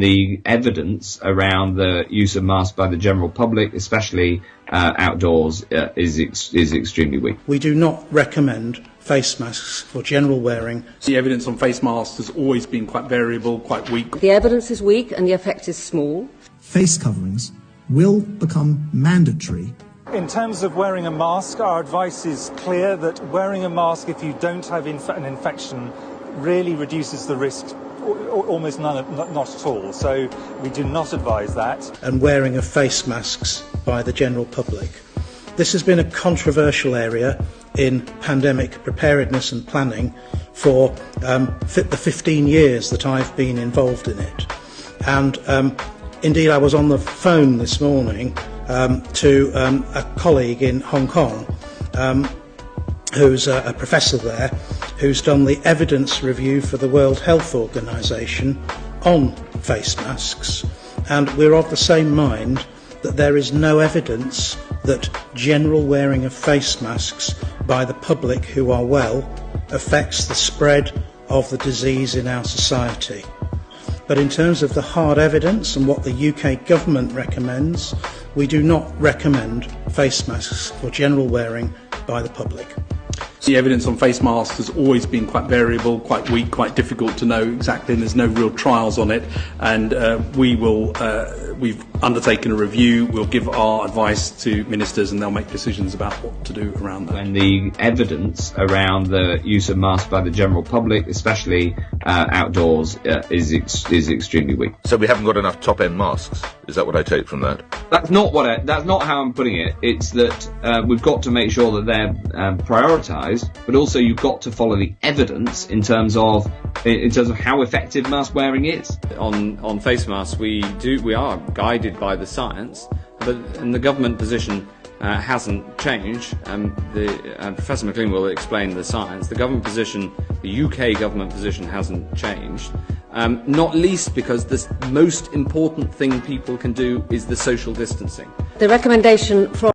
The evidence around the use of masks by the general public, especially outdoors, is extremely weak. We do not recommend face masks for general wearing. The evidence on face masks has always been quite variable, quite weak. The evidence is weak and the effect is small. Face coverings will become mandatory. In terms of wearing a mask, our advice is clear that wearing a mask if you don't have an infection really reduces the risk, almost not at all. So we do not advise that. And wearing of face masks by the general public. This has been a controversial area in pandemic preparedness and planning for the 15 years that I've been involved in it. And indeed, I was on the phone this morning to a colleague in Hong Kong who's a professor there, who's done the evidence review for the World Health Organization on face masks, and we're of the same mind that there is no evidence that general wearing of face masks by the public who are well affects the spread of the disease in our society. But in terms of the hard evidence and what the UK government recommends, we do not recommend face masks for general wearing by the public. The evidence on face masks has always been quite variable, quite weak, quite difficult to know exactly, and there's no real trials on it. And we've undertaken a review. We'll give our advice to ministers and they'll make decisions about what to do around that. And the evidence around the use of masks by the general public, especially outdoors, is extremely weak. So we haven't got enough top-end masks. Is that what I take from that? That's not how I'm putting it. It's that we've got to make sure that they're prioritised, but also you've got to follow the evidence in terms of how effective mask wearing is. On face masks, we are guided by the science, and the government position hasn't changed. Professor McLean will explain the science. The government position, the UK government position, hasn't changed. Not least because the most important thing people can do is the social distancing. The recommendation from